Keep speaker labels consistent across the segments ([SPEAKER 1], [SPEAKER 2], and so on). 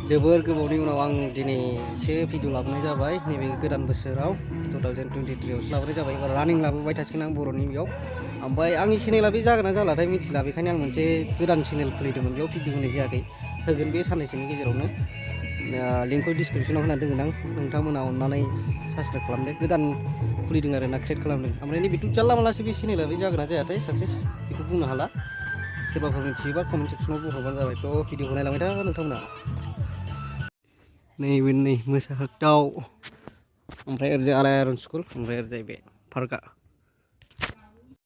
[SPEAKER 1] जोबोर गोबावनि उनाव आं दिनैसो भिडिअ लाबोनाय जाबाय नैबे गोदान बोसोराव 2023 आवसो लाबोनाय जाबाय एबार रानिं लाबोबाय थासिगोन आं बर'नि बेयाव ओमफ्राय आंनि चेनेला बे जागोन ना जालाथाय मिथिला बेखायनो आं मोनसे गोदान चेनेल खुलिदोंमोन बेयाव भिडिअ होनाय जायाखै होगोन बे साननैसोनि गेजेरावनो लिंकखौ डिसक्रिपसनाव होना दोनगोन आं नोंथांमोना अननानै साबस्क्राइब खालामदो गोदान खुलिदों आरो ना क्रिएट खालामदों ओमफ्राय नैबे जानला मानलासो बे चेनेला बे जागोन ना जायाथाय साक्सेस बेखौ बुंनो हाला सोरबाफोर मिथियोबा कमेन्ट सेक्सनाव बुंहरबानो जाबाय थ' भिडिअखौ नायलांबाय था नोंथांमोना नैबे नै मोसाहागदाव ओमफ्राय ओरैजाय आलायारन स्कुल ओमफ्राय ओरैजाय बे पार्कआ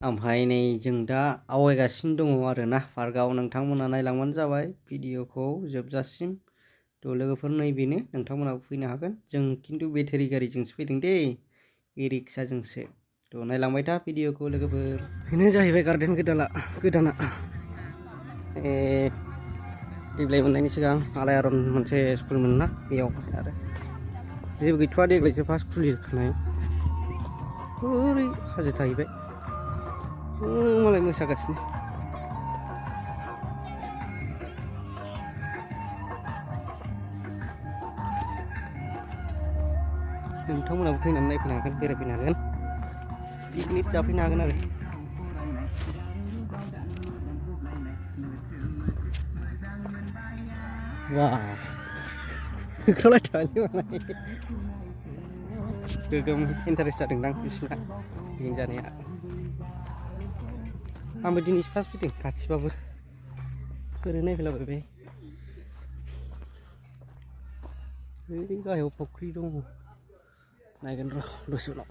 [SPEAKER 1] ओमफ्राय नै जों दा आवगायगासिनो दङ आरोना पार्कआव नोंथांमोना नायलांबानो जाबाय भिडिअखौ जोबजासिम थ' लोगोफोर नैबेनो नोंथांमोनाबो फैनो हागोन जों खिन्थु बेटारि गारिजोंसो फैदों दे इ रिक्साजोंसो थ' नायलांबाय था भिडिअखौ लोगोफोर बेनो जाहैबाय गार्डेन गोदाना देग्लाय मोननायनि सिगां आलायारन मोनसे स्कुलमोन ना बेयाव आरो जेबो गैथ'वा देग्लायसो फार्स्ट खुलिखानाय ओरै हाजो थाहैबाय मालाय मोसागासिनो नोंथांमोनाबो फैनानै नायफैनो हागोन बेरायफैनो हागोन पिकनिक जाफैनो हागोन आरो वाह होख्रावलायथारलै मालाय गोगोम इन्टारेस्ट जादोंदां बिसिना पिकनिक जानाया आंबो दिनैसो फार्स्ट फैदों खाथिबाबो ओरैनो नायफैलाबायबाय ओरै गाहायाव फुख्रि दङ नायगोन र' दसे उनाव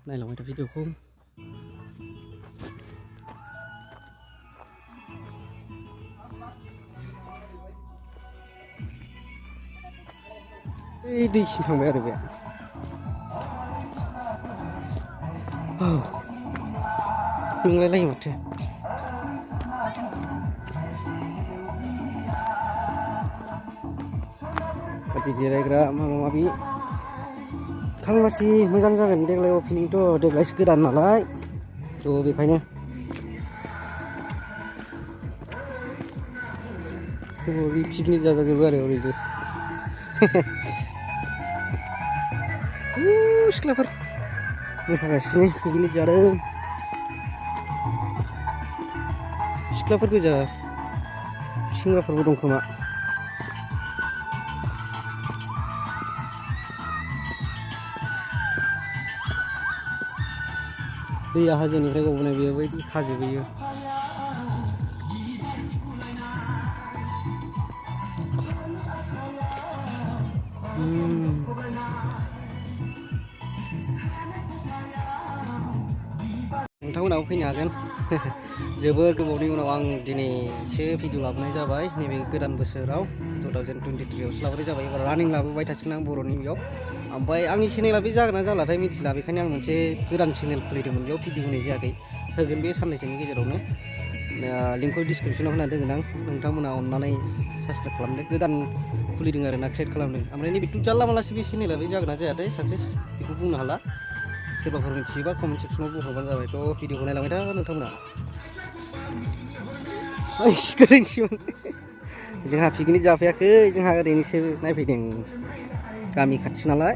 [SPEAKER 1] नायलांबाय था भिडिअखौ ओइ दैसिम थांबाय आरो बे नोंलायलायो माथो बायदि जिरायग्रा माबा माबि खालमासि मोजां जागोन देग्लाय अपेनिंथ' देग्लायसो गोदान नालाय थ' बेखायनो पिकनिक जाजाजोबो आरो ओरैबो सिख्लाफोर मोसागासिनो पिकनिक जादों सिख्लाफोर गोजा सेंग्राफोरबो दं खोमा दैया हाजोनिफ्राय गबोनाय बेबायदि हाजो बेयो नोंथांमोनाबो फैनो हागोन जोबोर गोबावनि उनाव आं दिनैसो भिडिअ लाबोनाय जाबाय नैबे गोदान बोसोराव 2023 आवसो लाबोनाय जाबाय एबार रानिं लाबोबाय थासिगोन आं बर'नि बेयाव ओमफ्राय आंनि चेनेला बे जागोन ना जालाथाय मिथिला बेखायनो आं मोनसे गोदान चेनेल खुलिदोंमोन बेयाव भिडिअ होनाय जायाखै होगोन बे साननैसोनि गेजेरावनो लिंकखौ डिसक्रिपसनाव होना दोनगोन आं नोंथांमोना अननानै साबस्क्राइब खालामदो गोदान खुलिदों आरो ना क्रिएट खालामदों ओमफ्राय नैबे जानला मानलासो बे चेनेला बे जागोन ना जायाथाय साक्सेस बेखौ बुंनो हाला सोरबाफोर मिथियोबा कमेन्ट सेक्सनाव बुंहरबानो जाबाय थ' भिडिअखौ नायलांबाय था नोंथांमोना गोरोन्थिमोन जोंहा पिकनिक जाफैयाखै जोंहा ओरैनोसो नायफैदों गामि खाथि नालाय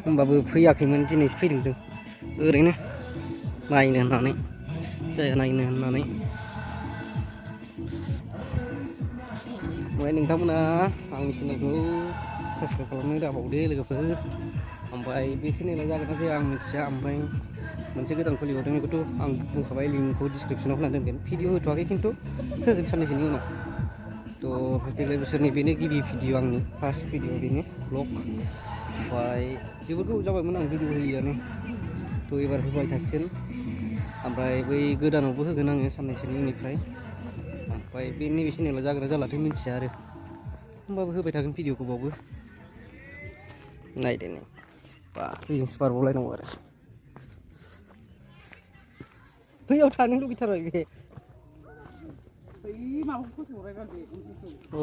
[SPEAKER 1] होमबाबो फैयाखैमोन दिनैसो फैदों जों ओरैनो नायनो होननानै जायगा नायनो होननानै ओमफ्राय नोंथांमोना आंनि चेनेलखौ साबस्क्राइब खालामनो दाबावदो लोगोफोर ओमफ्राय बे चेनेला जागोन ना जाया आं मिथिया ओमफ्राय मोनसे गोदान खुलिबावदों बेखौथ' आं बुंखाबाय लिंकखौ डिसक्रिपसनाव होना दोनगोन भिडिअ होथ'वाखै खिन्थु होगोन साननैसोनि उनाव थ' देग्लाय बोसोरनि बेनो गिबि भिडिअ आंनि फार्स्ट भिडिअ बेनो ब्लग ओमफ्राय जोबोद गोबाव जाबायमोन आं भिडिअ होयैयानो थ' एबार होबाय थासिगोन ओमफ्राय बै गोदानावबो होगोन आङो साननैसोनि उननिफ्राय ओमफ्राय बे नैबे चेनेला जागोन ना जालाथाय मिथिया आरो होमबाबो होबाय थागोन भिडिअखौबाबो नायदो नै बा बेजोंसो बारबावलायनांगौ आरो बैयाव थानो लुगैथारबाय बे औ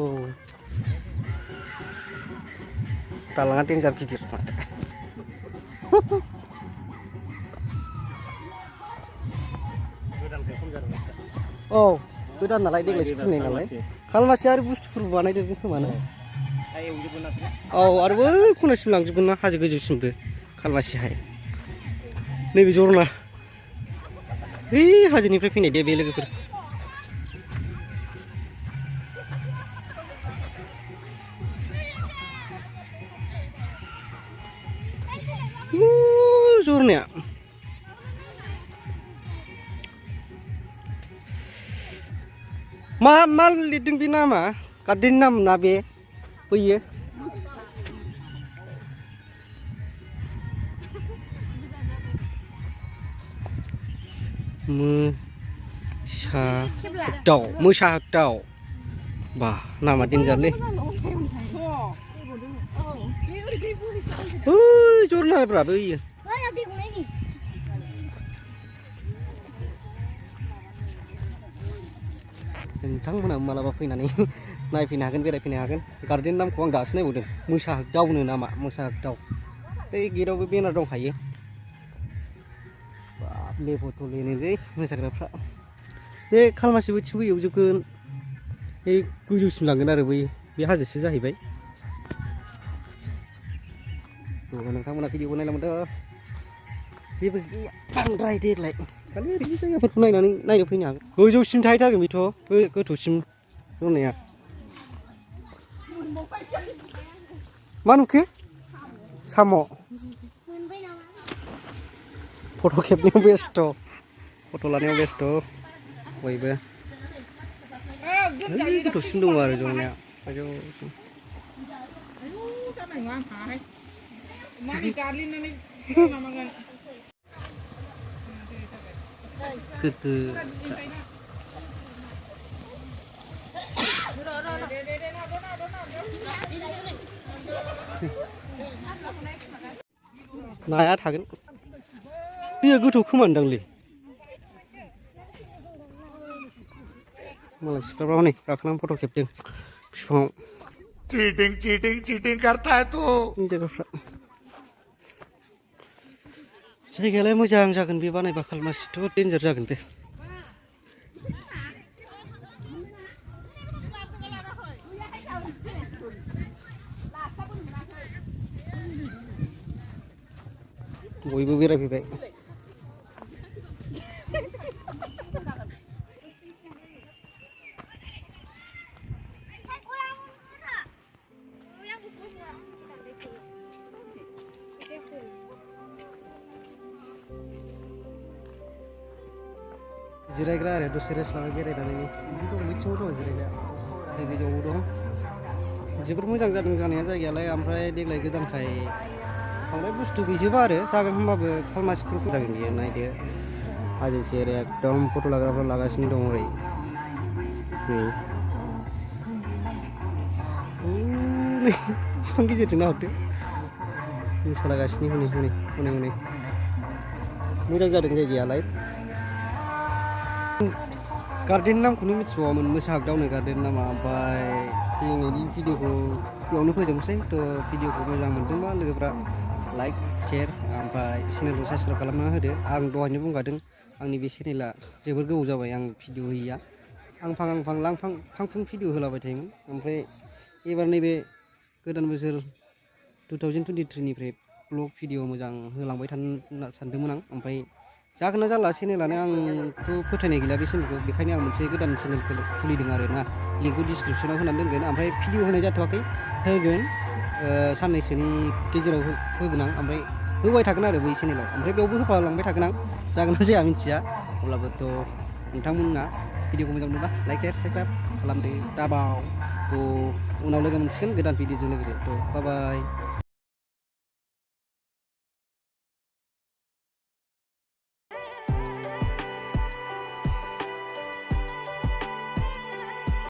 [SPEAKER 1] दालाङा देन्जार गिदिर माथो औ गोदान नालाय देग्लायसो खुलिनाय नालाय खालमासि आरो बुस्थुफोरबो बानायदेरगोन खोमा ना औ आरो बै खनासिम लांजोबगोन ना हाजो गोजौसिमबो खालमासिहाय नैबे जरना बै हाजोनिफ्राय फैनाय दे बे लोगोफोर जरनाया मा लिरदों बे नामा गार्डेन नाम ना बे बैयो मोसा दाउ बा नामा देन्जारलै ओइ जरनाब्रा बैयो नोंथांमोना मालाबा फैनानै नायफैनो हागोन बेरायफैनो हागोन गार्डेन नामखौ आं दासो नायबावदों मोसा दाउनो नामा मोसा दाउ बै गेटआवबो बेनार दंखायो बाब लेबोथ'लेनोलै मोसाग्राफ्रा बे खालमासि बोथिंबो एवजोबगोन बे गोजौसिम लांगोन आरो बै बे हाजोसो जाहैबाय नोंथांमोना भिडिअखौ नायलांदो जेबो गैया बांद्राय देग्लाय खालि ओरैनो जायगाफोरखौ नायनानै नायनो फैनो हागोन गोजौसिम थाहैथारगोन बेथ' गोथौसिम जरनाया मा नुखो साम' फट' खेबनायाव बेस्थ' फट' लानायाव बेस्थ' बयबो गोथौसिम दङ आरो जरनाया गोजौसिम गोदो नाया थागोन बेयो गोथौ खोमानोदांलै मालाय सिख्लाफ्रा हनै गाखोनानै फट' खेबदों बिफाङाव चीटिंग करता है तू जायगाफ्रा जायगायालाय मोजां जागोन बे बानायबा खालमासिथ' डेन्जार जागोन बे बयबो बेरायफैबाय जिरायग्रा आरो दसे रेस्ट लाबाय बेरायनानै बिदि दं बिथिङाव दं जिरायग्रा दै गोजौआव दं जोबोद मोजां जादों जानाया जायगायालाय ओमफ्राय देग्लाय गोदानखाय बांद्राय बुस्थु गैजोबा आरो जागोन होनबाबो खालमासिफोरखौ जागोन बियो नायदो हाजो सेर एकदम फट' लाग्राफ्रा लागासिनो दं ओरै बिफां गेजेरजों नाहरदो मोसालागासिनो हनै हनै हनै हनै मोजां जादों जायगायालाय गार्डेन नामखौनो मिथिबावामोन मोसाहागदावनो गार्डेन नामा ओमफ्राय दिनैनि भिडिअखौ बेयावनो फोजोबनोसै थ' भिडिअखौ मोजां मोनदोंबा लोगोफ्रा लाइक शेयार ओमफ्राय चेनेलखौ साबस्क्राइब खालामना होदो आं दहायनो बुंखादों आंनि बे चेनेला जोबोर गोबाव जाबाय आं भिडिअ होयैया आंफां लांफां फांफुं भिडिअ होलाबाय थायोमोन ओमफ्राय एबार नैबे गोदान बोसोर 2023 निफ्राय ब्लग भिडिअ मोजां होलांबाय थानो सानदोंमोन आं ओमफ्राय जागोन ना जाला चेनेलानो आंथ' फोथायनाय गैला बे चेनेलखौ बेखायनो आं मोनसे गोदान चेनेल खुलिदों आरो ना लिंकखौ डिसक्रिपसनाव होनानै दोनगोन ओमफ्राय भिडिअ होनाय जाथ'वाखै होगोन साननैसोनि गेजेराव होगोन आं ओमफ्राय होबाय थागोन आरो बै चेनेलाव ओमफ्राय बेयावबो होफालांबाय थागोन आं जागोन ना जाया मिथिया अब्लाबोथ' नोंथांमोना भिडिअखौ मोजां मोनोबा लाइक शेयार साबस्क्राइब खालामदो दाबाव थ' उनाव लोगो मोनसिगोन गोदान भिडिअजों लोगोसे थ' बाय बाय